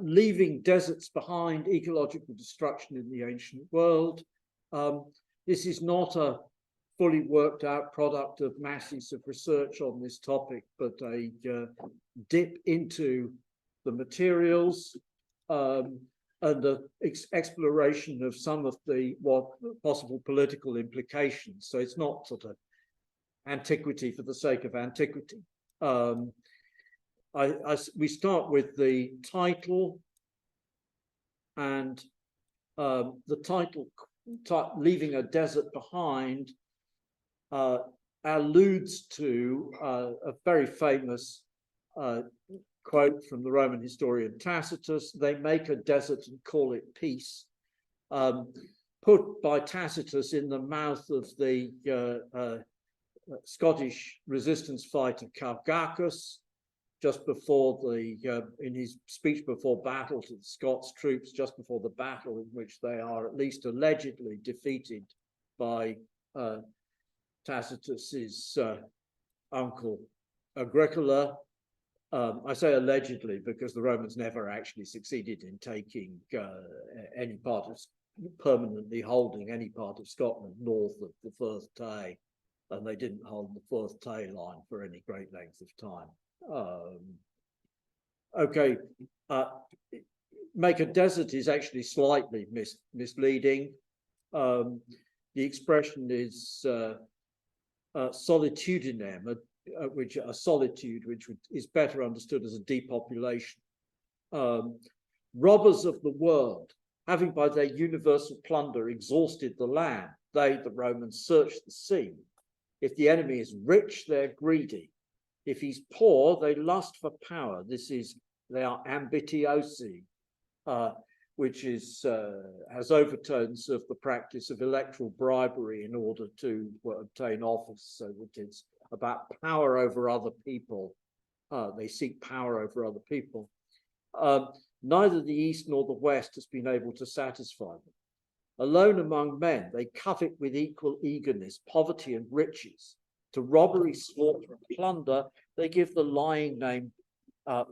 leaving deserts behind, ecological destruction in the ancient world. This is not a fully worked out product of masses of research on this topic, but a dip into the materials and the exploration of some of the possible political implications. So it's not sort of antiquity for the sake of antiquity. We start with the title, and the title, leaving a desert behind, alludes to a very famous quote from the Roman historian Tacitus. They make a desert and call it peace, put by Tacitus in the mouth of the Scottish resistance fighter Cargacus, just before in his speech before battle to the Scots troops, just before the battle in which they are at least allegedly defeated by Tacitus's uncle Agricola. I say allegedly because the Romans never actually succeeded in taking any part of, permanently holding any part of Scotland north of the Firth Tay, and they didn't hold the Firth Tay line for any great length of time. Make a desert is actually slightly misleading. The expression is solitudinem, which a solitude which is better understood as a depopulation. Robbers of the world, having by their universal plunder exhausted the land, they, the Romans, search the sea. If the enemy is rich, they're greedy. If he's poor, they lust for power. They are ambitiosi, which has overtones of the practice of electoral bribery in order to obtain office, so that it's about power over other people. They seek power over other people. Neither the East nor the West has been able to satisfy them. Alone among men, they covet with equal eagerness poverty and riches. To robbery, slaughter, and plunder, they give the lying name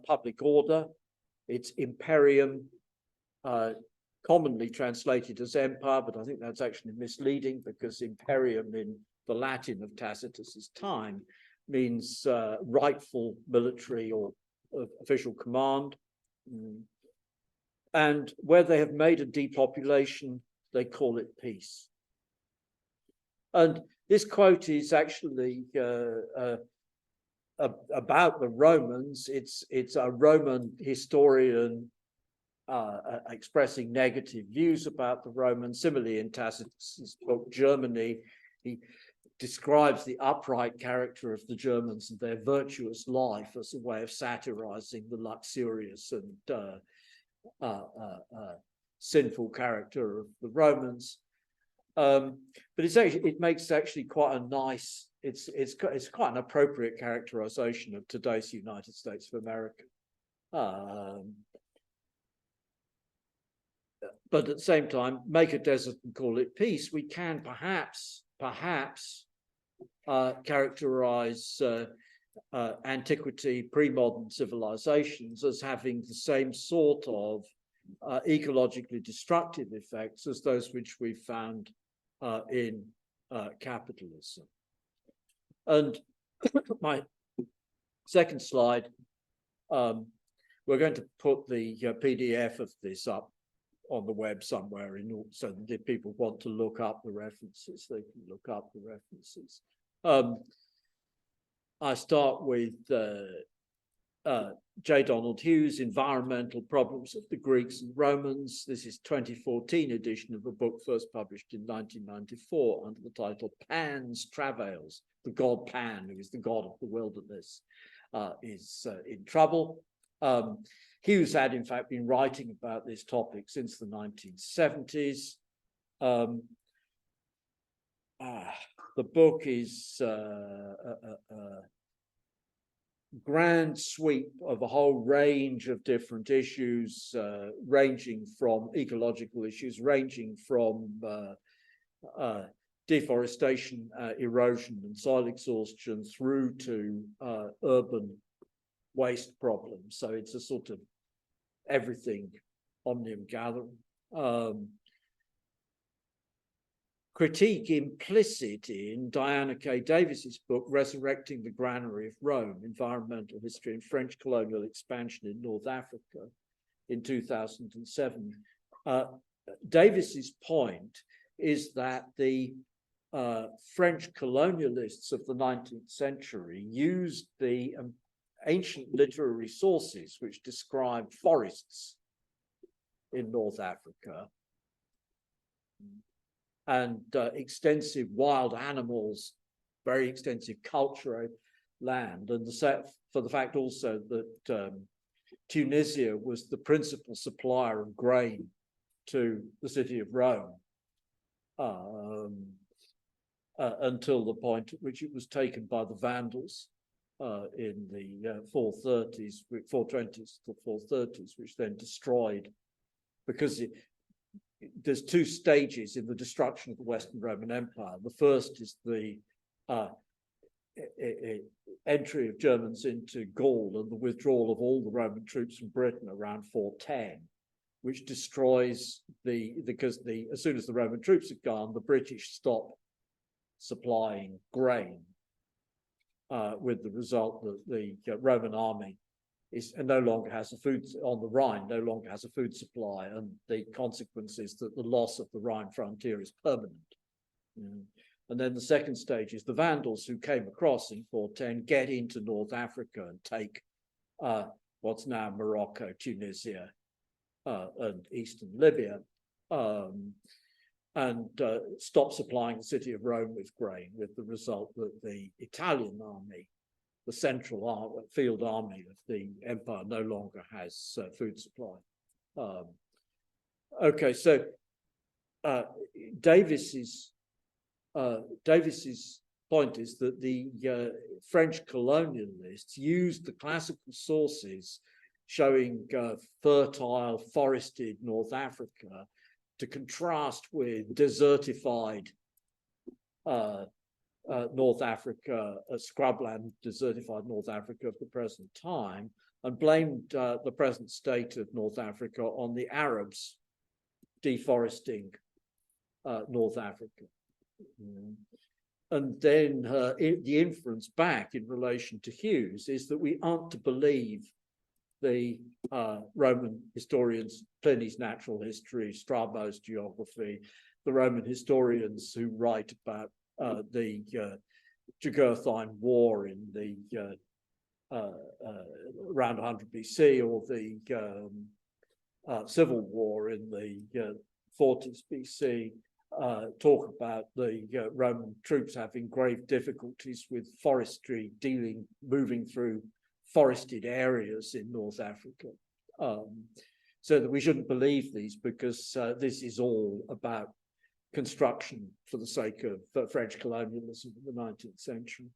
public order. It's imperium, commonly translated as empire, but I think that's actually misleading because imperium in the Latin of Tacitus's time means rightful military or official command. And where they have made a depopulation, they call it peace. And this quote is actually about the Romans. It's a Roman historian expressing negative views about the Romans. Similarly, in Tacitus's book Germany, he describes the upright character of the Germans and their virtuous life as a way of satirizing the luxurious and sinful character of the Romans. But it makes actually quite a nice, it's quite an appropriate characterization of today's United States of America. But at the same time, make a desert and call it peace. We can perhaps characterize antiquity, pre-modern civilizations as having the same sort of ecologically destructive effects as those which we've found in capitalism. And my second slide, we're going to put the PDF of this up on the web somewhere so that if people want to look up the references, they can look up the references. I start with J. Donald Hughes, Environmental Problems of the Greeks and Romans. This is 2014 edition of a book first published in 1994 under the title Pan's Travails. The god Pan, who is the god of the wilderness, is in trouble. Hughes had, in fact, been writing about this topic since the 1970s. The book is a grand sweep of a whole range of different issues, ranging from ecological issues, ranging from deforestation, erosion, and soil exhaustion through to urban waste problems. So it's a sort of everything omnium gatherum. Critique implicit in Diana K. Davis's book, Resurrecting the Granary of Rome, Environmental History and French Colonial Expansion in North Africa in 2007. Davis's point is that the French colonialists of the 19th century used the ancient literary sources which described forests in North Africa and extensive wild animals, very extensive cultural land, and for the fact also that Tunisia was the principal supplier of grain to the city of Rome until the point at which it was taken by the Vandals in the 420s to 430s, which then destroyed, because there's two stages in the destruction of the Western Roman Empire. The first is the entry of Germans into Gaul and the withdrawal of all the Roman troops from Britain around 410, which destroys because as soon as the Roman troops had gone, the British stopped supplying grain, with the result that the Roman army no longer has a food on the Rhine, no longer has a food supply, and the consequence is that the loss of the Rhine frontier is permanent. And then the second stage is the Vandals, who came across in 410, get into North Africa and take what's now Morocco, Tunisia, and eastern Libya, and stop supplying the city of Rome with grain, with the result that the Italian army, the central field army of the empire, no longer has food supply. Okay, so Davis's point is that the French colonialists used the classical sources showing fertile, forested North Africa to contrast with desertified North Africa, scrubland, desertified North Africa of the present time, and blamed the present state of North Africa on the Arabs deforesting North Africa. And then the inference back in relation to Hughes is that we aren't to believe the Roman historians, Pliny's natural history, Strabo's geography, the Roman historians who write about the Jugurthine War in the around 100 BC, or the Civil War in the 40s BC, talk about the Roman troops having grave difficulties with forestry, moving through forested areas in North Africa. So that we shouldn't believe these, because this is all about construction for the sake of French colonialism in the 19th century.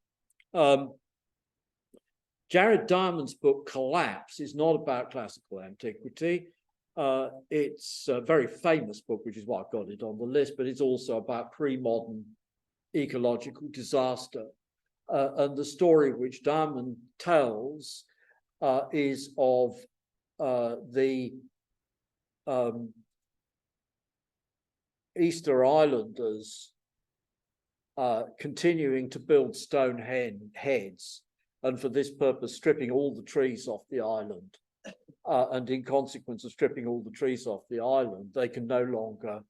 Jared Diamond's book Collapse is not about classical antiquity. It's a very famous book, which is why I got it on the list, but it's also about pre-modern ecological disaster. And the story which Diamond tells is of the Easter Islanders continuing to build stone heads, and for this purpose stripping all the trees off the island. And in consequence of stripping all the trees off the island, they can no longer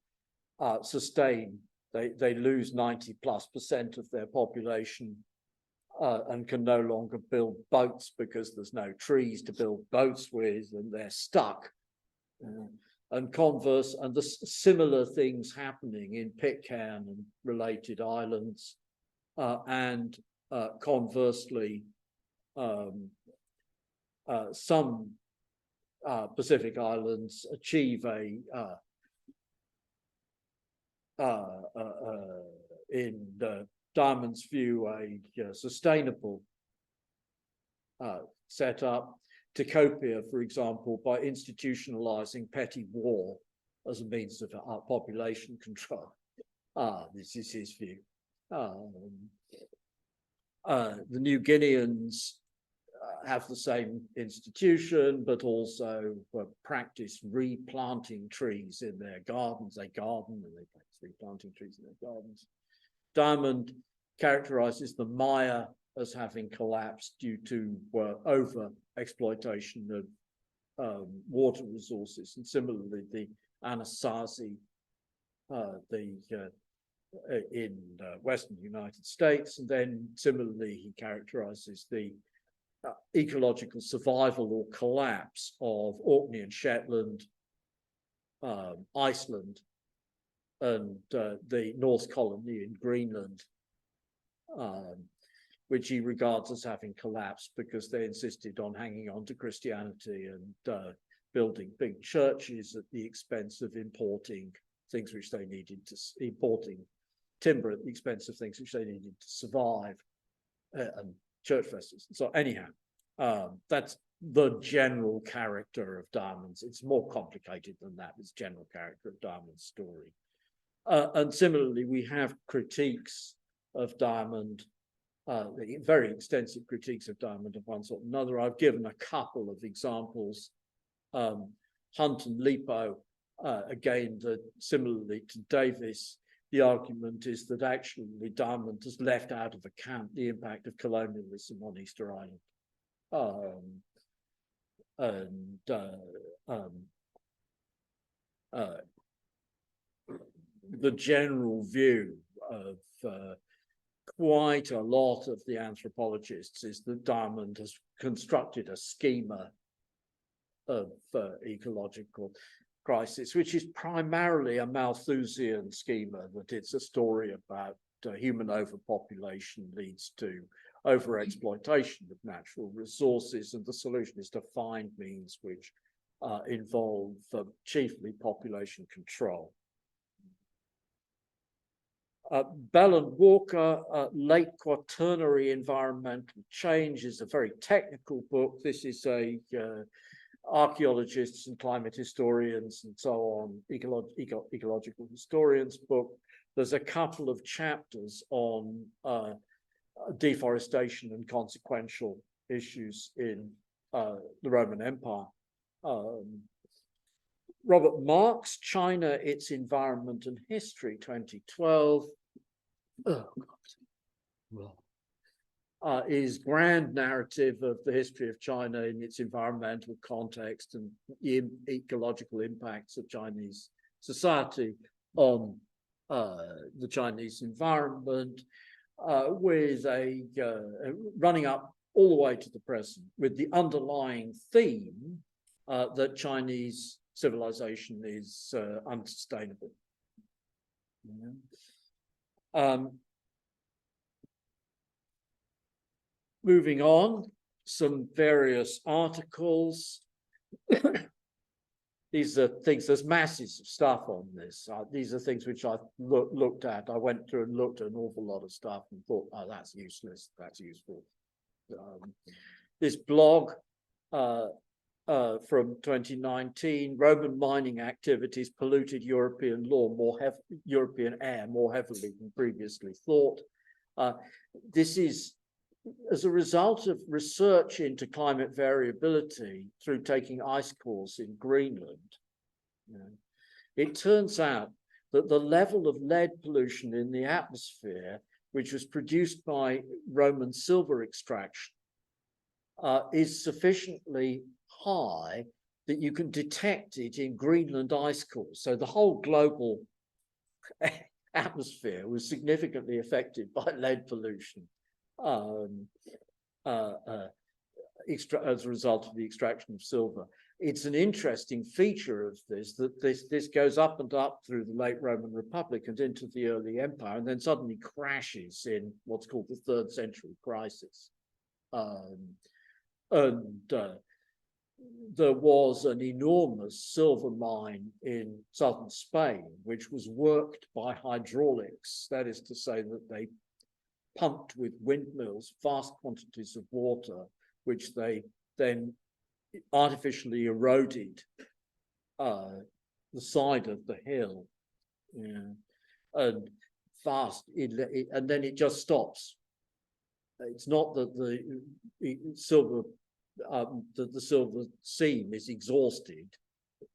sustain, they lose 90+% of their population, and can no longer build boats because there's no trees to build boats with, and they're stuck. And the similar things happening in Pitcairn and related islands, and conversely, some Pacific islands achieve in Diamond's view, a sustainable setup. Tacopia, for example, by institutionalizing petty war as a means of population control. This is his view. The New Guineans have the same institution, but also practice replanting trees in their gardens. They garden and they practice replanting trees in their gardens. Diamond characterizes the Maya as having collapsed due to over exploitation of water resources, and similarly the Anasazi, in Western United States, and then similarly he characterizes the ecological survival or collapse of Orkney and Shetland, Iceland, and the Norse colony in Greenland, which he regards as having collapsed because they insisted on hanging on to Christianity and building big churches at the expense of importing things which they needed to, importing timber at the expense of things which they needed to survive, and church festivals. So anyhow, that's the general character of Diamond's. It's more complicated than that. It's general character of Diamond's story. And similarly, we have critiques of Diamond, very extensive critiques of Diamond of one sort or another. I've given a couple of examples. Hunt and Lipo, again, similarly to Davis, the argument is that actually Diamond has left out of account the impact of colonialism on Easter Island. The general view of quite a lot of the anthropologists is that Diamond has constructed a schema of ecological crisis, which is primarily a Malthusian schema, that it's a story about human overpopulation leads to overexploitation of natural resources, and the solution is to find means which involve chiefly population control. Bell and Walker, Late Quaternary Environmental Change, is a very technical book. This is a archaeologists and climate historians and so on, ecological historians book. There's a couple of chapters on deforestation and consequential issues in the Roman Empire. Robert Marks, China, Its Environment and History, 2012. Oh, God. Is grand narrative of the history of China in its environmental context and the ecological impacts of Chinese society on the Chinese environment, with a running up all the way to the present, with the underlying theme that Chinese civilization is unsustainable. Moving on, some various articles. These are things, there's masses of stuff on this. These are things which I've looked at. I went through and looked at an awful lot of stuff and thought, oh, that's useless, that's useful. This blog from 2019, Roman mining activities polluted European European air more heavily than previously thought. This is as a result of research into climate variability through taking ice cores in Greenland. It turns out that the level of lead pollution in the atmosphere, which was produced by Roman silver extraction, is sufficiently high that you can detect it in Greenland ice cores. So the whole global atmosphere was significantly affected by lead pollution as a result of the extraction of silver. It's an interesting feature of this that this goes up and up through the late Roman Republic and into the early Empire, and then suddenly crashes in what's called the 3rd century crisis. There was an enormous silver mine in southern Spain, which was worked by hydraulics. That is to say that they pumped with windmills vast quantities of water, which they then artificially eroded the side of the hill, and then it just stops. it's not that the silver the silver seam is exhausted.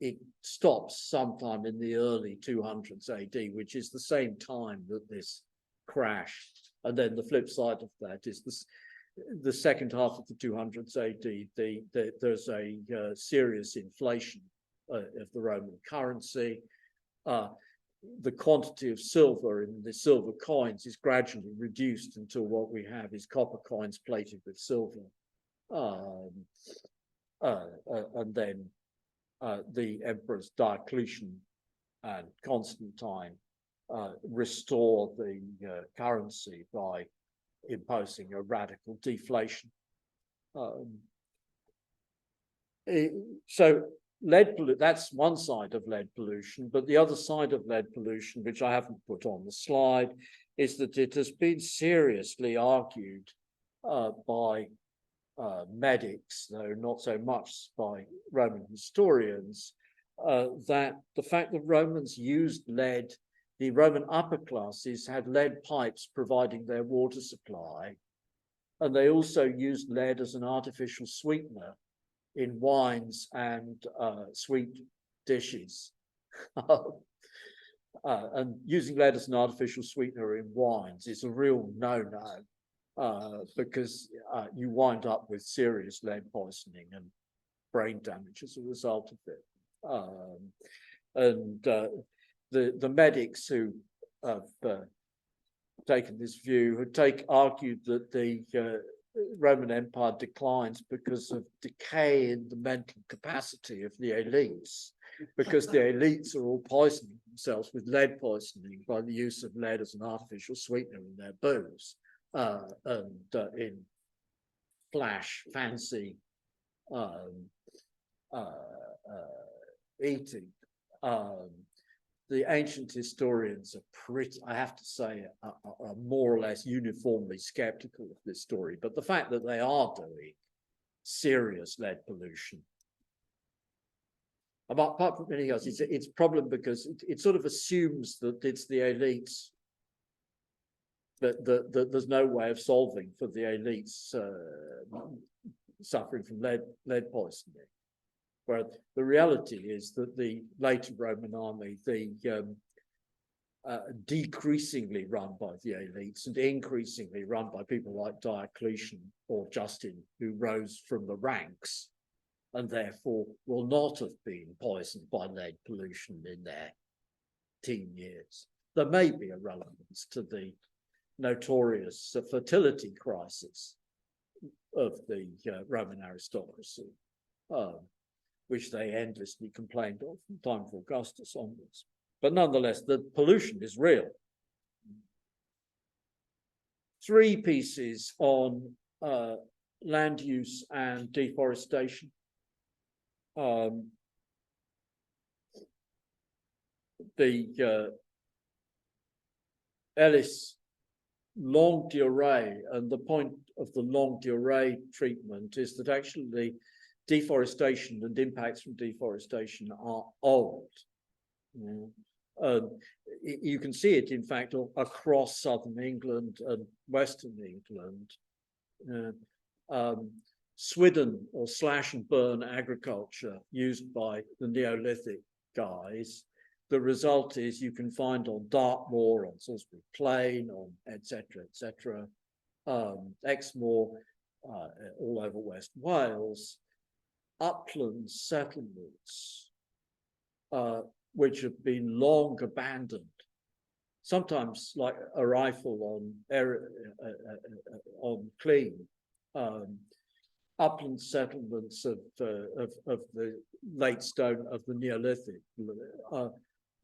It stops sometime in the early 200s AD, which is the same time that this crashed. And then the flip side of that is the second half of the 200s AD. There's a serious inflation of the Roman currency. The quantity of silver in the silver coins is gradually reduced until what we have is copper coins plated with silver. And then the emperors Diocletian and Constantine restore the currency by imposing a radical deflation. So that's one side of lead pollution, but the other side of lead pollution, which I haven't put on the slide, is that it has been seriously argued by medics, though not so much by Roman historians, that the fact that Romans used lead, the Roman upper classes had lead pipes providing their water supply, and they also used lead as an artificial sweetener in wines and sweet dishes. And using lead as an artificial sweetener in wines is a real no-no, because you wind up with serious lead poisoning and brain damage as a result of it. The medics who have taken this view had argued that the Roman Empire declines because of decay in the mental capacity of the elites, because the elites are all poisoning themselves with lead poisoning by the use of lead as an artificial sweetener in their booze, and in flash, fancy eating. The ancient historians are pretty, I have to say, are more or less uniformly skeptical of this story. But the fact that they are doing serious lead pollution, apart from anything else, it's a problem because it sort of assumes that it's the elites, that there's no way of solving for the elites suffering from lead poisoning. Where the reality is that the later Roman army, decreasingly run by the elites and increasingly run by people like Diocletian or Justin, who rose from the ranks and therefore will not have been poisoned by lead pollution in their teen years. There may be a relevance to the notorious fertility crisis of the Roman aristocracy, which they endlessly complained of from time of Augustus onwards. But nonetheless, the pollution is real. 3 pieces on land use and deforestation. The Ellis longue durée, and the point of the longue durée treatment is that actually deforestation and impacts from deforestation are old. You can see it, in fact, across southern England and western England. Swidden or slash and burn agriculture used by the Neolithic guys. The result is you can find on Dartmoor, on Salisbury Plain, on etc., Exmoor, all over West Wales, upland settlements which have been long abandoned, sometimes like a rifle on Clean. Upland settlements of the late stone of the Neolithic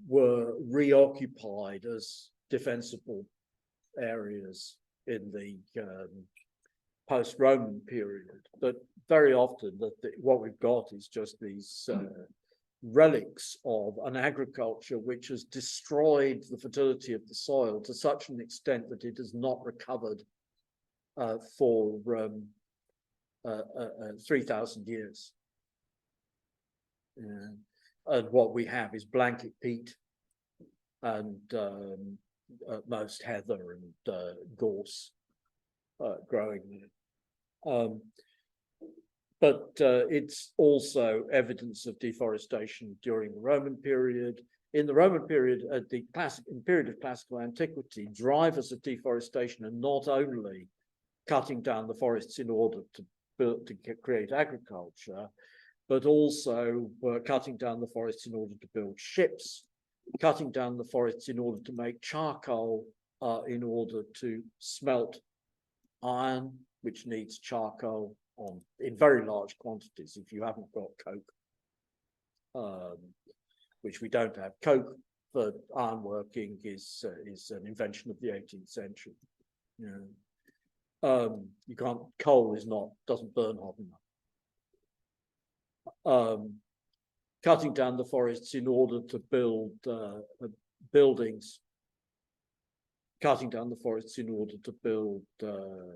were reoccupied as defensible areas in the post-Roman period. But very often what we've got is just these relics of an agriculture which has destroyed the fertility of the soil to such an extent that it has not recovered for 3,000 years. And what we have is blanket peat and at most heather and gorse. growing there. But it's also evidence of deforestation during the Roman period. In the Roman period, at the period of classical antiquity, drivers of deforestation are not only cutting down the forests in order to create agriculture, but also cutting down the forests in order to build ships, cutting down the forests in order to make charcoal, in order to smelt iron, which needs charcoal in very large quantities if you haven't got coke, which we don't have. Coke for ironworking is an invention of the 18th century. You can't. Coal doesn't burn hot enough. Cutting down the forests in order to build buildings. Cutting down the forests in order to build to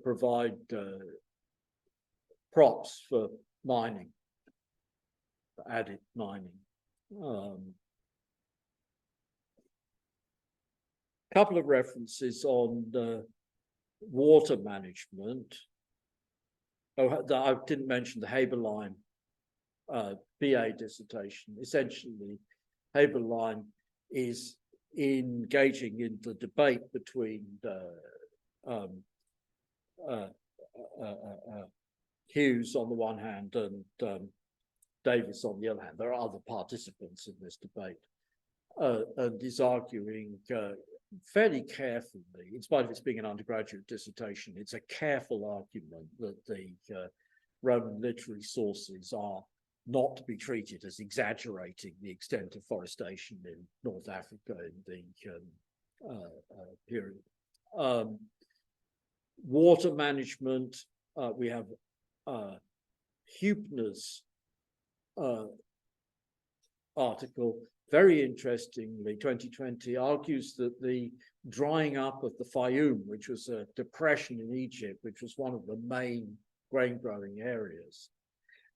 provide props for mining, for added mining. Couple of references on water management. Oh, I didn't mention the Haberline BA dissertation. Essentially, Haberline is engaging in the debate between Hughes on the one hand and Davis on the other hand. There are other participants in this debate, and is arguing fairly carefully, in spite of its being an undergraduate dissertation, it's a careful argument that the Roman literary sources are not to be treated as exaggerating the extent of forestation in North Africa in the period. Water management, we have Hübner's article, very interestingly, 2020, argues that the drying up of the Fayoum, which was a depression in Egypt, which was one of the main grain growing areas,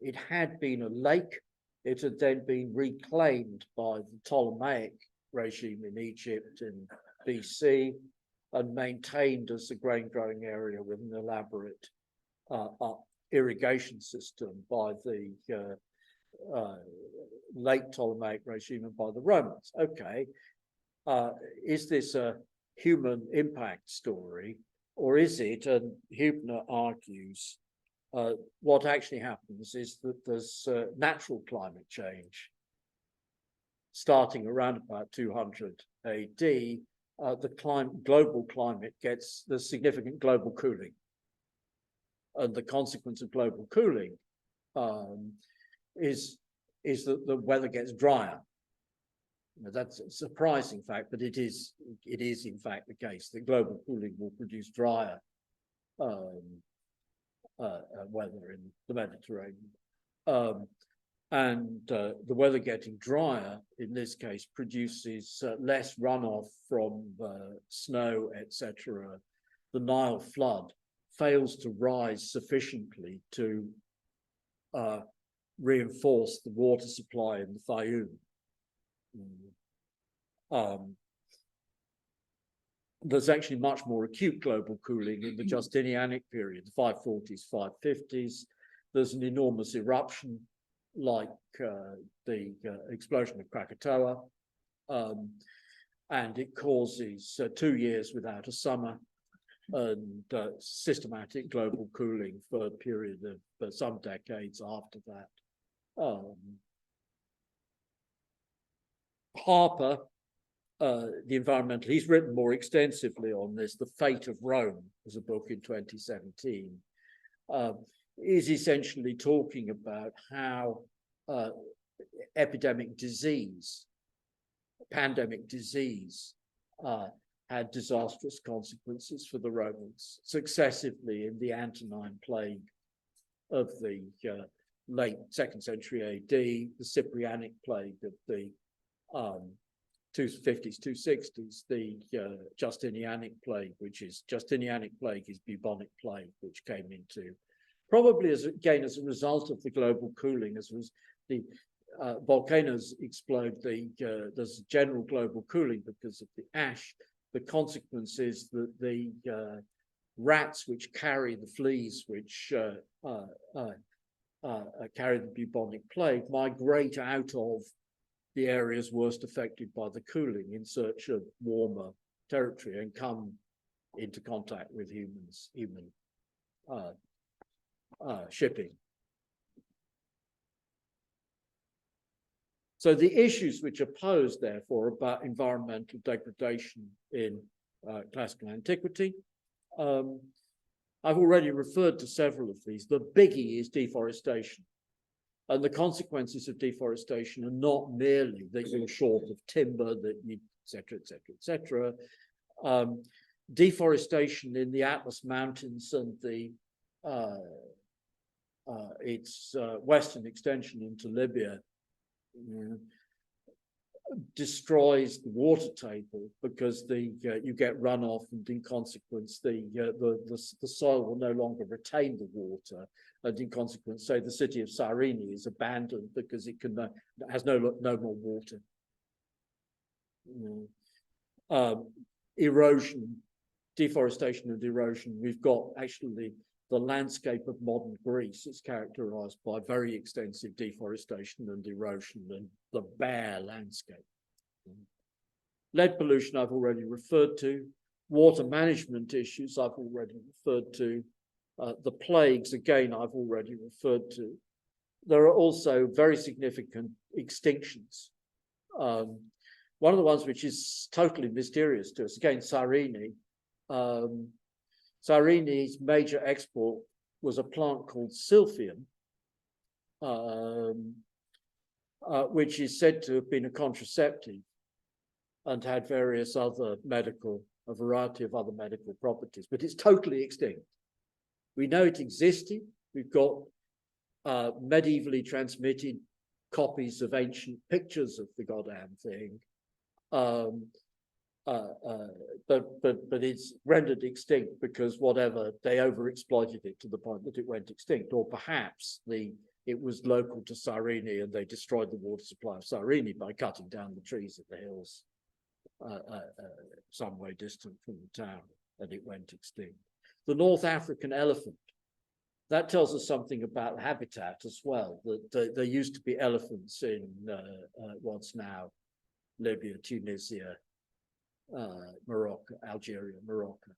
it had been a lake. It had then been reclaimed by the Ptolemaic regime in Egypt in BC and maintained as a grain growing area with an elaborate irrigation system by the late Ptolemaic regime and by the Romans. Okay, is this a human impact story, or is it, and Hübner argues, what actually happens is that there's natural climate change starting around about 200 AD. The global climate gets the significant global cooling, and the consequence of global cooling is that the weather gets drier. Now, that's a surprising fact, but it is in fact the case that global cooling will produce drier weather in the Mediterranean. And the weather getting drier, in this case, produces less runoff from snow, etc. The Nile flood fails to rise sufficiently to reinforce the water supply in the Fayoum. There's actually much more acute global cooling in the Justinianic period, the 540s, 550s. There's an enormous eruption like the explosion of Krakatoa, and it causes 2 years without a summer and systematic global cooling for a period of some decades after that. Harper, the environmental, he's written more extensively on this. The Fate of Rome was a book in 2017, is essentially talking about how epidemic disease, pandemic disease, had disastrous consequences for the Romans successively in the Antonine Plague of the late 2nd century AD, the Cyprianic Plague of the 250s, 260s, the Justinianic Plague, Justinianic Plague is bubonic plague, which came into, probably as a result of the global cooling, as was the volcanoes explode, there's general global cooling because of the ash. The consequence is that the rats which carry the fleas, which carry the bubonic plague, migrate out of the areas worst affected by the cooling in search of warmer territory and come into contact with human shipping. So the issues which are posed, therefore, about environmental degradation in classical antiquity, I've already referred to several of these. The biggie is deforestation. And the consequences of deforestation are not merely that you're short of timber, that you, et cetera, et cetera, et cetera. Deforestation in the Atlas Mountains and the its western extension into Libya destroys the water table because you get runoff, and in consequence the soil will no longer retain the water, and in consequence, say the city of Cyrene is abandoned because it has no more water. Erosion, deforestation and erosion. We've got actually the landscape of modern Greece is characterized by very extensive deforestation and erosion and the bare landscape. Lead pollution I've already referred to. Water management issues I've already referred to. The plagues, again, I've already referred to. There are also very significant extinctions. One of the ones which is totally mysterious to us, again, Cyrene. Cyrene's major export was a plant called silphium, which is said to have been a contraceptive and had various other a variety of other medical properties, but it's totally extinct. We know it existed. We've got medievally transmitted copies of ancient pictures of the goddamn thing. But it's rendered extinct because they overexploited it to the point that it went extinct, or perhaps it was local to Cyrene and they destroyed the water supply of Cyrene by cutting down the trees at the hills some way distant from the town, and it went extinct. The North African elephant, that tells us something about habitat as well, that there used to be elephants in what's now Libya, Tunisia, Morocco, Algeria, Morocco.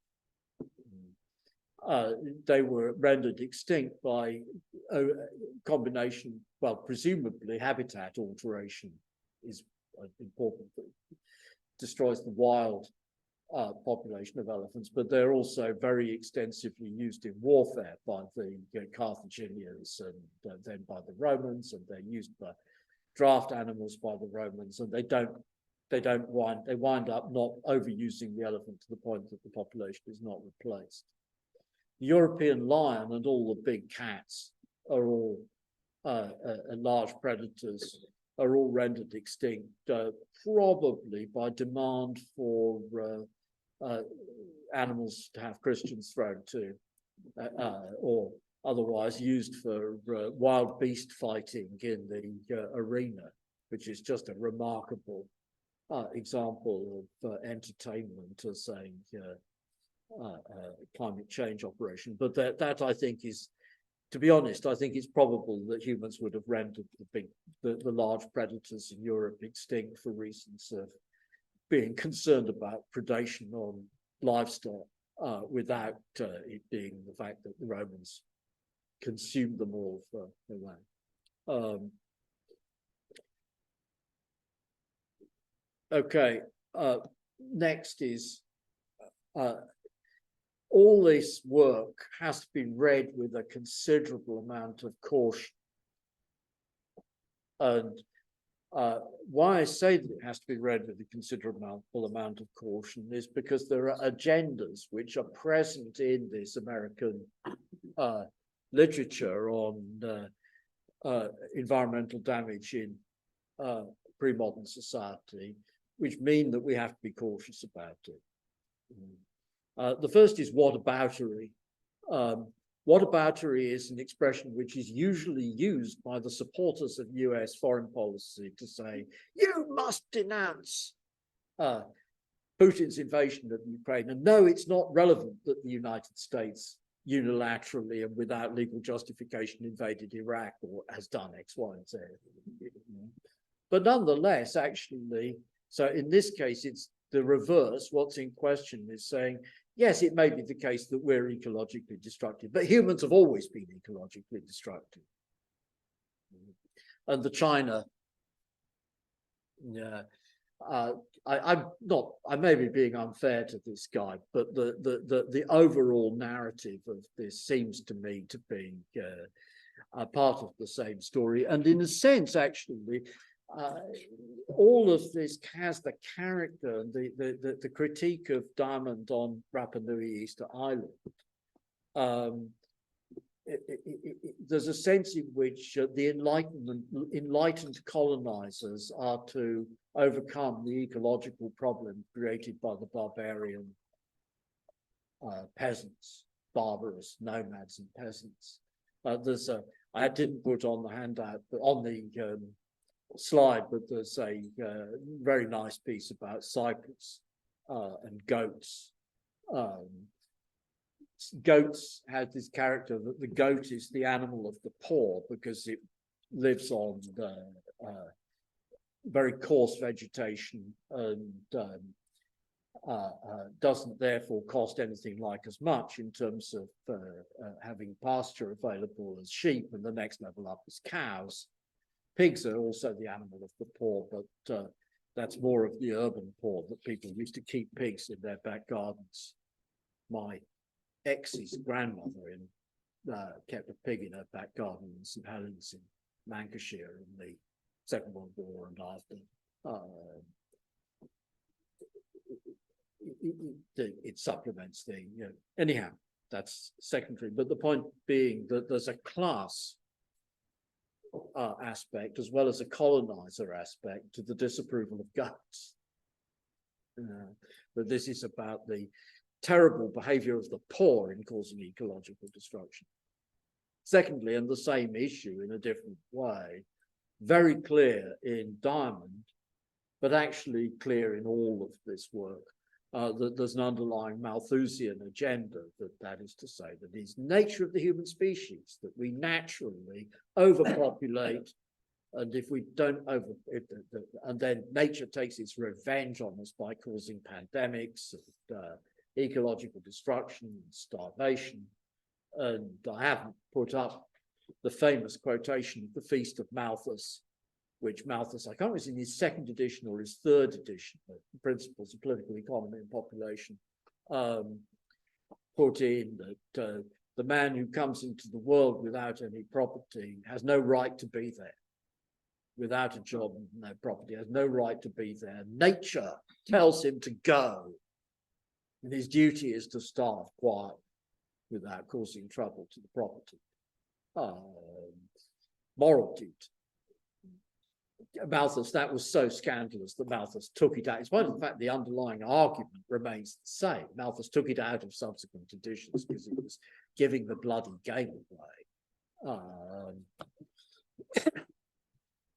They were rendered extinct by a combination, well, presumably habitat alteration is important. Destroys the wild population of elephants, but they're also very extensively used in warfare by the Carthaginians and then by the Romans, and they're used by draft animals by the Romans, and they wind up not overusing the elephant to the point that the population is not replaced. The European lion and all the big cats are all large predators, are all rendered extinct, probably by demand for animals to have Christians thrown to, or otherwise used for wild beast fighting in the arena, which is just a remarkable example of entertainment as a climate change operation. But that I think is, to be honest, I think it's probable that humans would have rendered the large predators in Europe extinct for reasons of being concerned about predation on livestock without it being the fact that the Romans consumed them all for their land. Okay, next is all this work has to be read with a considerable amount of caution. And why I say that it has to be read with a considerable amount of caution is because there are agendas which are present in this American literature on environmental damage in pre-modern society, which mean that we have to be cautious about it. The first is whataboutery. Whataboutery is an expression which is usually used by the supporters of US foreign policy to say, you must denounce Putin's invasion of Ukraine. And no, it's not relevant that the United States unilaterally and without legal justification invaded Iraq or has done X, Y, and Z. But nonetheless, actually, so in this case, it's the reverse. What's in question is saying, yes, it may be the case that we're ecologically destructive, but humans have always been ecologically destructive. And the China, I may be being unfair to this guy, but the overall narrative of this seems to me to be a part of the same story. And in a sense, actually, all of this has the character and the critique of Diamond on Rapa Nui Easter Island. There's a sense in which the enlightened colonizers are to overcome the ecological problem created by the barbarian peasants, barbarous nomads and peasants. I didn't put on the handout, but on the slide, but there's a very nice piece about Cyprus and goats. Goats have this character that the goat is the animal of the poor because it lives on very coarse vegetation and doesn't therefore cost anything like as much in terms of having pasture available as sheep, and the next level up is cows. Pigs are also the animal of the poor, but that's more of the urban poor, that people used to keep pigs in their back gardens. My ex's grandmother kept a pig in her back garden in St Helens in Lancashire in the Second World War and after. It supplements the, anyhow, that's secondary. But the point being that there's a class aspect as well as a colonizer aspect to the disapproval of goats. But this is about the terrible behavior of the poor in causing ecological destruction. Secondly, and the same issue in a different way, very clear in Diamond, but actually clear in all of this work, that there's an underlying Malthusian agenda, that is to say, that it's nature of the human species, that we naturally overpopulate, and if we don't and then nature takes its revenge on us by causing pandemics and ecological destruction and starvation. And I haven't put up the famous quotation of the Feast of Malthus, which Malthus, I can't remember, in his second edition or his third edition of Principles of Political Economy and Population, put in that the man who comes into the world without any property has no right to be there. Without a job and no property, has no right to be there. Nature tells him to go. And his duty is to starve quietly without causing trouble to the property. Moral duty. Malthus, that was so scandalous that Malthus took it out. In spite of the fact the underlying argument remains the same, Malthus took it out of subsequent editions because it was giving the bloody game away.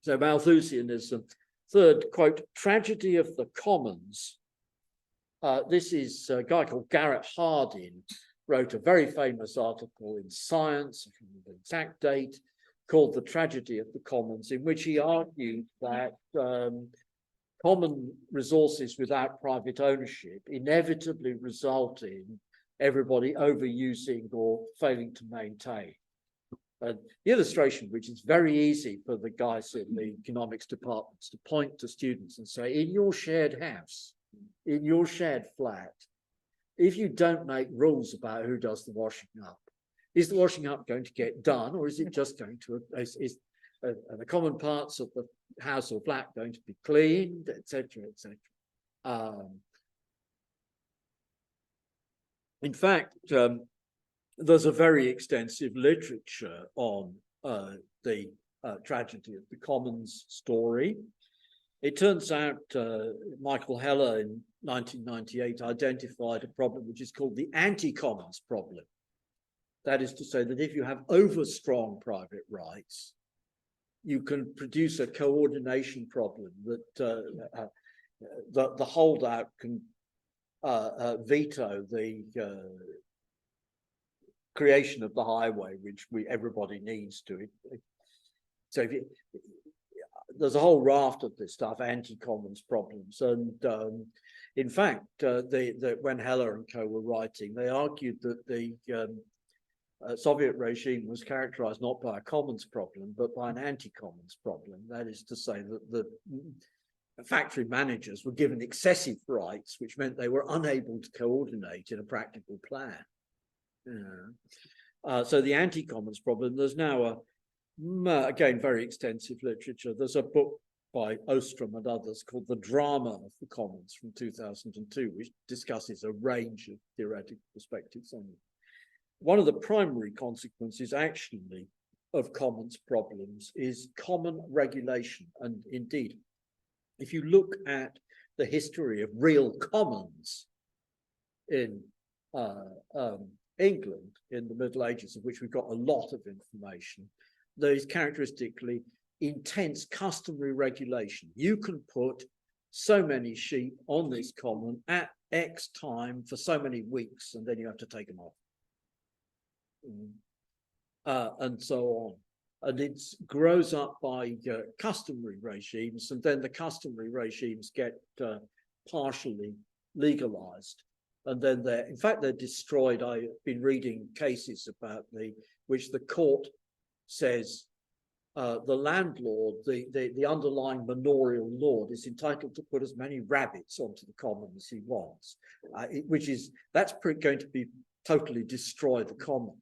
So Malthusianism. Third, quote, tragedy of the commons. This is a guy called Garrett Hardin, wrote a very famous article in Science, I can't remember the exact date, called The Tragedy of the Commons, in which he argued that common resources without private ownership inevitably result in everybody overusing or failing to maintain. And the illustration, which is very easy for the guys in the economics departments to point to students and say, in your shared house, in your shared flat, if you don't make rules about who does the washing up, is the washing up going to get done, or is it just going to, are the common parts of the house or flat going to be cleaned, etc., etc.? In fact, there's a very extensive literature on the tragedy of the commons story. It turns out Michael Heller in 1998 identified a problem which is called the anti-commons problem, That is to say that if you have over-strong private rights, you can produce a coordination problem that the holdout can veto the creation of the highway, which everybody needs to. So if there's a whole raft of this stuff, anti-commons problems, and in fact, when Heller and co were writing, they argued that the Soviet regime was characterized not by a commons problem, but by an anti-commons problem. That is to say that the factory managers were given excessive rights, which meant they were unable to coordinate in a practical plan. So the anti-commons problem, there's now again, very extensive literature. There's a book by Ostrom and others called The Drama of the Commons from 2002, which discusses a range of theoretical perspectives on it. One of the primary consequences, actually, of commons problems is common regulation. And indeed, if you look at the history of real commons in England in the Middle Ages, of which we've got a lot of information, there is characteristically intense customary regulation. You can put so many sheep on this common at X time for so many weeks, and then you have to take them off. And so on. And it grows up by customary regimes, and then the customary regimes get partially legalized. And then in fact, they're destroyed. I've been reading cases about which the court says the landlord, the underlying manorial lord, is entitled to put as many rabbits onto the common as he wants, that's going to be totally destroy the common.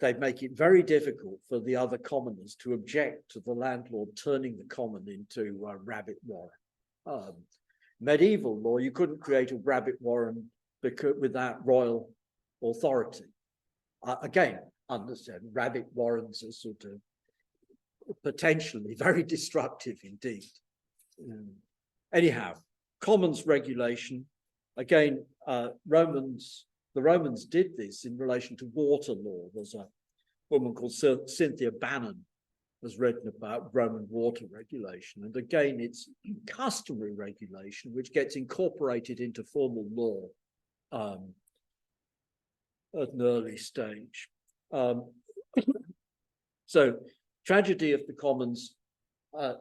They make it very difficult for the other commoners to object to the landlord turning the common into a rabbit warren. Medieval law, you couldn't create a rabbit warren without royal authority. Again, understand, rabbit warrens are sort of potentially very destructive indeed. Anyhow, commons regulation, again, the Romans did this in relation to water law. There's a woman called Cynthia Bannon has written about Roman water regulation. And again, it's customary regulation, which gets incorporated into formal law at an early stage. So tragedy of the commons,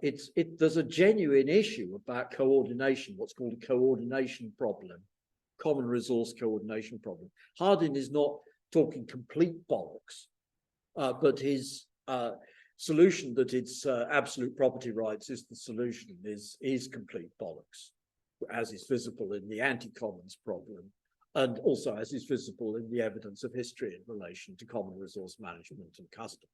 there's a genuine issue about coordination, what's called a coordination problem, common resource coordination problem. Hardin is not talking complete bollocks, but his solution that it's absolute property rights is the solution is complete bollocks, as is visible in the anti-commons problem, and also as is visible in the evidence of history in relation to common resource management and custom.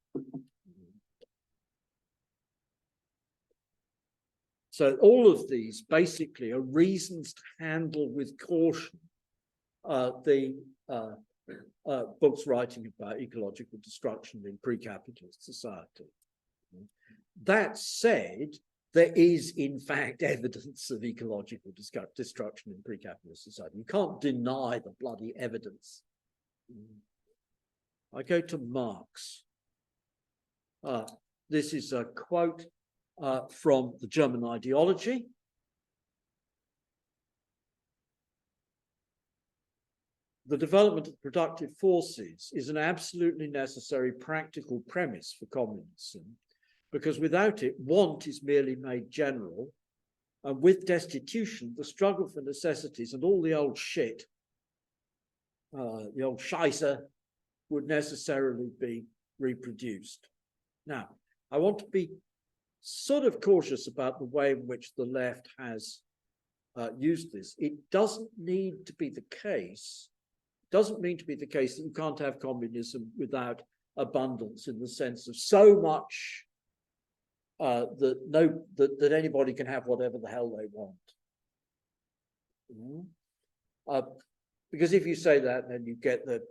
So all of these basically are reasons to handle with caution the books writing about ecological destruction in pre-capitalist society. That said, there is in fact evidence of ecological destruction in pre-capitalist society. You can't deny the bloody evidence. I go to Marx. This is a quote from the German ideology. The development of productive forces is an absolutely necessary practical premise for communism, because without it, want is merely made general, and with destitution, the struggle for necessities and all the old shit, the old Scheiße, would necessarily be reproduced. Now, I want to be sort of cautious about the way in which the left has used this. It doesn't need to be the case. Doesn't mean to be the case that you can't have communism without abundance, in the sense of so much that anybody can have whatever the hell they want. Because if you say that, then you get the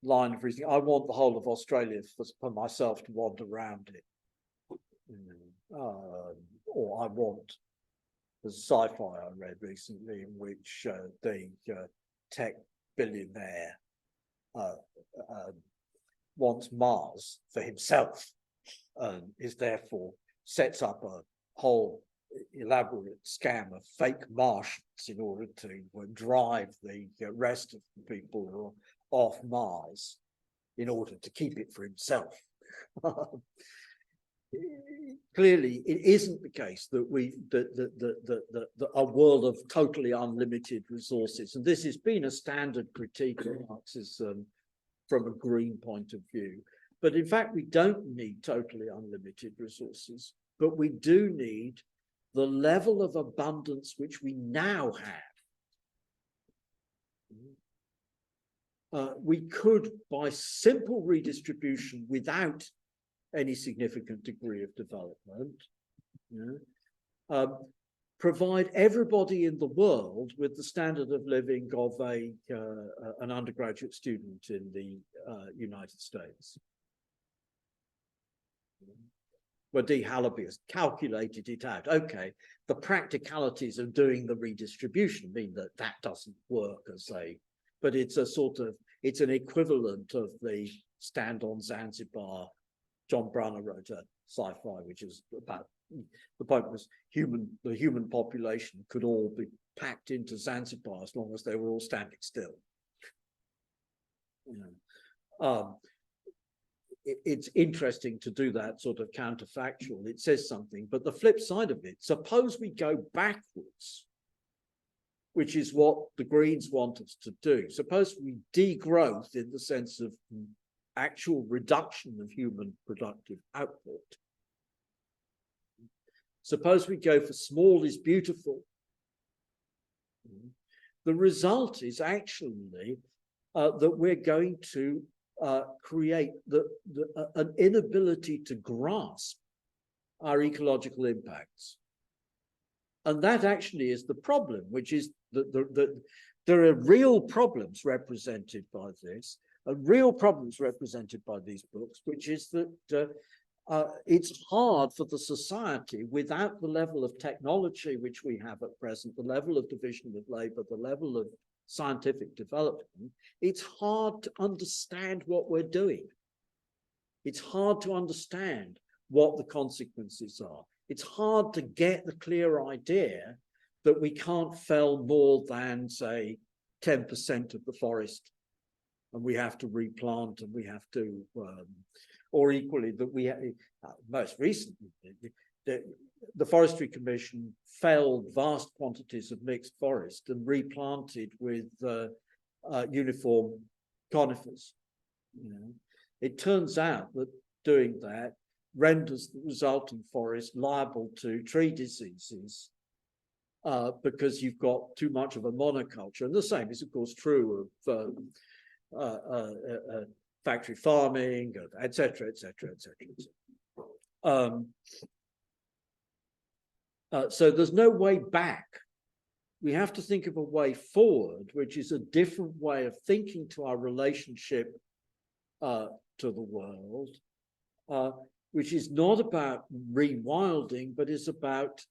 line of reasoning, I want the whole of Australia for myself to wander around it. Or I want There's a sci-fi I read recently in which the tech billionaire wants Mars for himself, and is therefore sets up a whole elaborate scam of fake Martians in order to drive the rest of the people who are off Mars in order to keep it for himself. Clearly, it isn't the case that a world of totally unlimited resources, and this has been a standard critique of Marxism from a green point of view. But in fact, we don't need totally unlimited resources, but we do need the level of abundance which we now have. We could, by simple redistribution without any significant degree of development, provide everybody in the world with the standard of living of an undergraduate student in the United States. Where D. Halaby has calculated it out. Okay, the practicalities of doing the redistribution mean that that doesn't work as but it's a sort of, it's an equivalent of the Stand on Zanzibar. John Brunner wrote a sci-fi, which is about, the point was the human population could all be packed into Zanzibar as long as they were all standing still. It's interesting to do that sort of counterfactual. It says something, but the flip side of it, suppose we go backwards, which is what the Greens want us to do. Suppose we degrowth in the sense of actual reduction of human productive output. Suppose we go for small is beautiful. The result is actually that we're going to create an inability to grasp our ecological impacts. And that actually is the problem, which is that there are real problems represented by this, and real problems represented by these books, which is that it's hard for the society, without the level of technology which we have at present, the level of division of labor, the level of scientific development, it's hard to understand what we're doing. It's hard to understand what the consequences are. It's hard to get the clear idea that we can't fell more than, say, 10% of the forest, and we have to replant, and we have to, or equally that we, most recently, the Forestry Commission felled vast quantities of mixed forest and replanted with uniform conifers. It turns out that doing that renders the resulting forest liable to tree diseases because you've got too much of a monoculture. And the same is, of course, true of factory farming, et cetera, et cetera, et cetera. So there's no way back. We have to think of a way forward, which is a different way of thinking to our relationship to the world, which is not about rewilding, but is about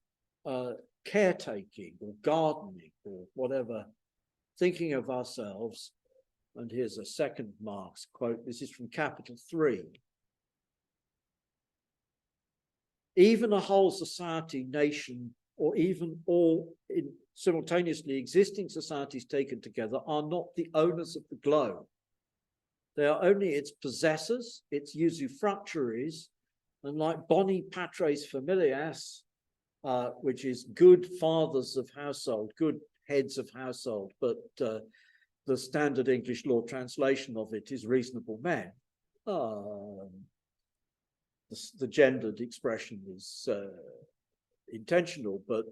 caretaking or gardening or whatever, thinking of ourselves. And here's a second Marx quote. This is from Capital 3. Even a whole society, nation, or even all simultaneously existing societies taken together are not the owners of the globe. They are only its possessors, its usufructuaries, and like boni patres familias, which is good fathers of household, good heads of household, but the standard English law translation of it is reasonable men. The gendered expression is intentional, but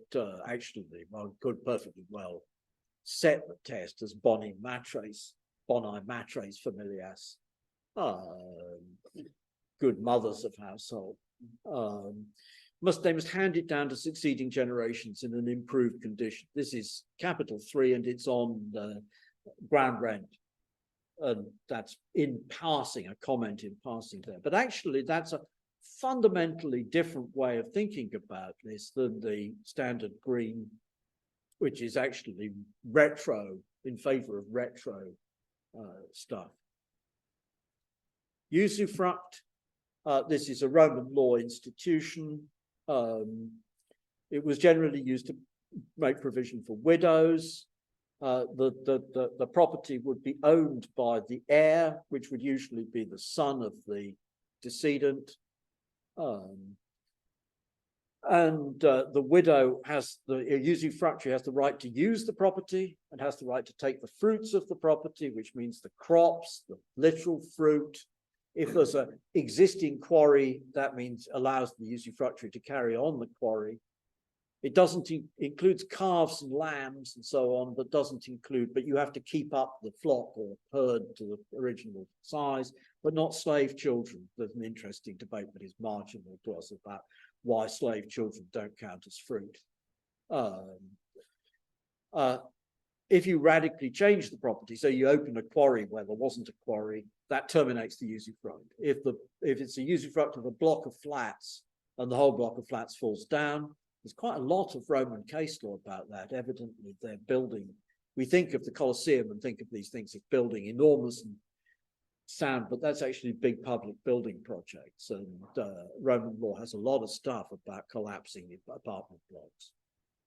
actually one could perfectly well set the test as boni matres familias, good mothers of household. They must hand it down to succeeding generations in an improved condition. This is Capital 3, and it's on ground rent. And that's in passing, a comment in passing there. But actually, that's fundamentally different way of thinking about this than the standard green, which is actually retro, in favor of retro stuff. Usufruct, this is a Roman law institution. It was generally used to make provision for widows. The property would be owned by the heir, which would usually be the son of the decedent. The widow has usufructuary has the right to use the property and has the right to take the fruits of the property, which means the crops, the literal fruit. If there's an existing quarry, that means allows the usufructuary to carry on the quarry. It doesn't includes calves and lambs and so on, but doesn't include, but you have to keep up the flock or herd to the original size, but not slave children. There's an interesting debate that is marginal to us about why slave children don't count as fruit. If you radically change the property, so you open a quarry where there wasn't a quarry, that terminates the usufruct. If it's a usufruct of a block of flats and the whole block of flats falls down, there's quite a lot of Roman case law about that. Evidently, they're building. We think of the Colosseum and think of these things as building enormous and sound, but that's actually big public building projects. And Roman law has a lot of stuff about collapsing apartment blocks.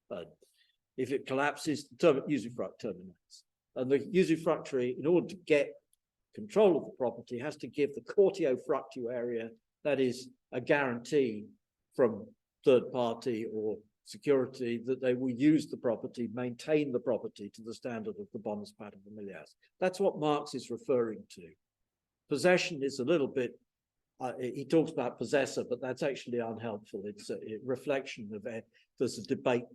But if it collapses, the usufruct terminates. And the usufructuary, in order to get control of the property, has to give the cortio fructuaria, that is a guarantee from third party or security that they will use the property, maintain the property to the standard of the bonus pater familiaris. That's what Marx is referring to. Possession is a little bit, he talks about possessor, but that's actually unhelpful. It's a reflection of it. There's a debate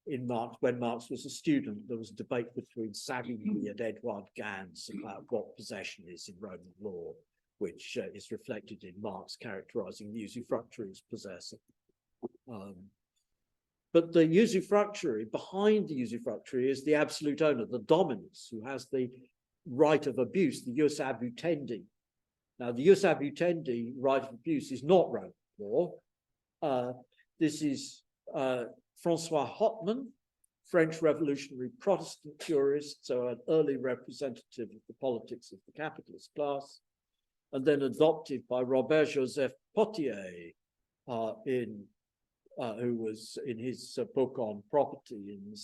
in Marx, when Marx was a student, there was a debate between Savigny and Edouard Gans about what possession is in Roman law, which is reflected in Marx characterizing the usufructuary as possessor. But the usufructuary, behind the usufructuary is the absolute owner, the dominus, who has the right of abuse, the jus abutendi. Now, the jus abutendi, right of abuse, is not Roman law. This is Francois Hotman, French revolutionary Protestant jurist, so an early representative of the politics of the capitalist class, and then adopted by Robert Joseph Potier, who was in his book on property in the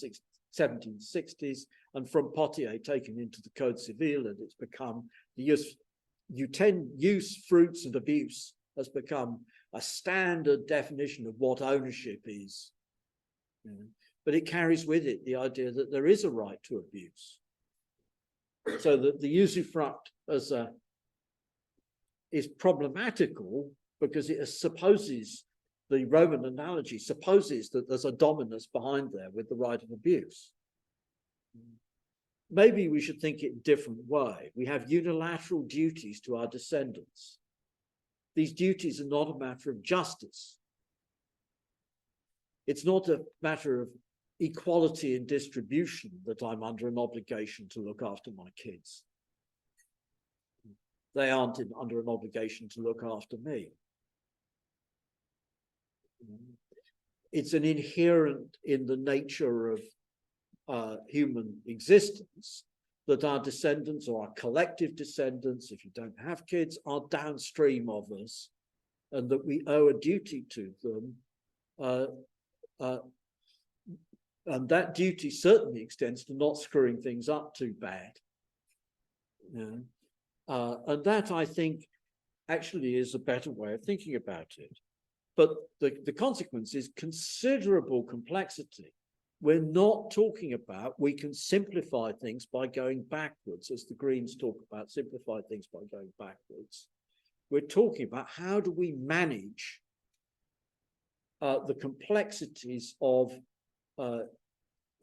1760s, and from Potier taken into the Code Civil, and it's become the use, fruits, and abuse has become a standard definition of what ownership is. But it carries with it the idea that there is a right to abuse. So that the usufruct is problematical because it supposes, the Roman analogy supposes that there's a dominus behind there with the right of abuse. Maybe we should think it a different way. We have unilateral duties to our descendants. These duties are not a matter of justice. It's not a matter of equality in distribution that I'm under an obligation to look after my kids. They aren't under an obligation to look after me. It's an inherent in the nature of human existence that our descendants or our collective descendants, if you don't have kids, are downstream of us, and that we owe a duty to them. And that duty certainly extends to not screwing things up too bad. And that, I think, actually is a better way of thinking about it. But the consequence is considerable complexity. We're not talking about, we can simplify things by going backwards, as the Greens talk about, simplify things by going backwards. We're talking about how do we manage the complexities of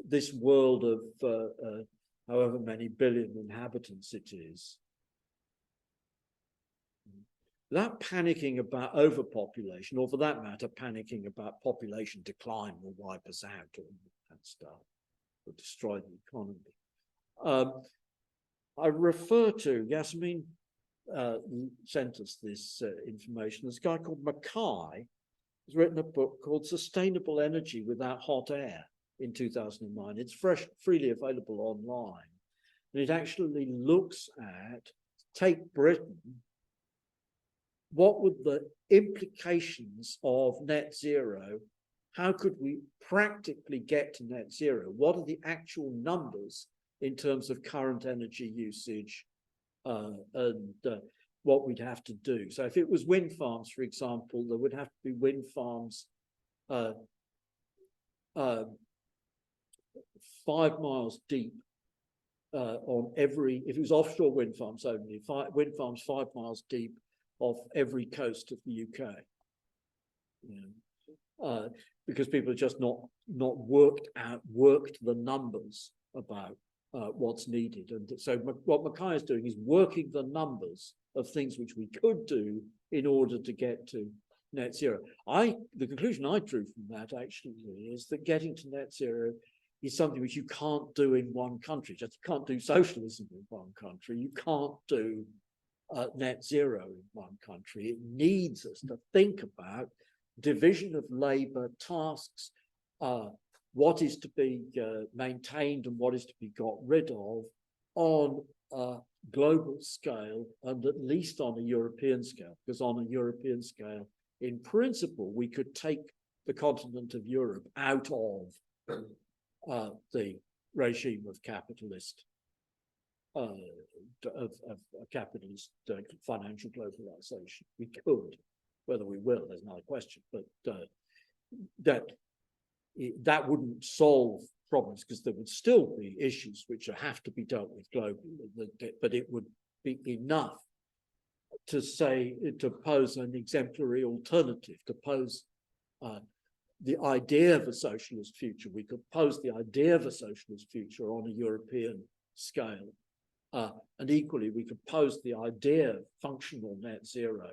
this world of however many billion inhabitants it is, without panicking about overpopulation, or for that matter, panicking about population decline will wipe us out or that stuff, or destroy the economy. I refer to, Yasmin, sent us this information. There's a guy called Mackay who's written a book called Sustainable Energy Without Hot Air in 2009. It's freely available online. And it actually looks at, take Britain, what would the implications of net zero, how could we practically get to net zero? What are the actual numbers in terms of current energy usage and what we'd have to do? So if it was wind farms, for example, there would have to be wind farms 5 miles deep on every, if it was offshore wind farms only, wind farms 5 miles deep off every coast of the UK. Because people are just not worked the numbers about what's needed. And so what Mackay is doing is working the numbers of things which we could do in order to get to net zero. The conclusion I drew from that actually is that getting to net zero is something which you can't do in one country. Just you can't do socialism in one country. You can't do net zero in one country. It needs us to think about division of labor, tasks, what is to be maintained and what is to be got rid of on a global scale and at least on a European scale, because on a European scale, in principle, we could take the continent of Europe out of the regime of capitalist financial globalization. We could. Whether we will, there's another question, but that wouldn't solve problems because there would still be issues which have to be dealt with globally, but it would be enough to pose an exemplary alternative, to pose the idea of a socialist future. We could pose the idea of a socialist future on a European scale, and equally we could pose the idea of functional net zero,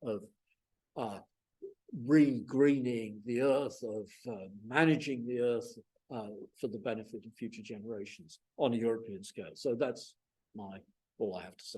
of re-greening the earth, of managing the earth for the benefit of future generations on a European scale. So that's all I have to say.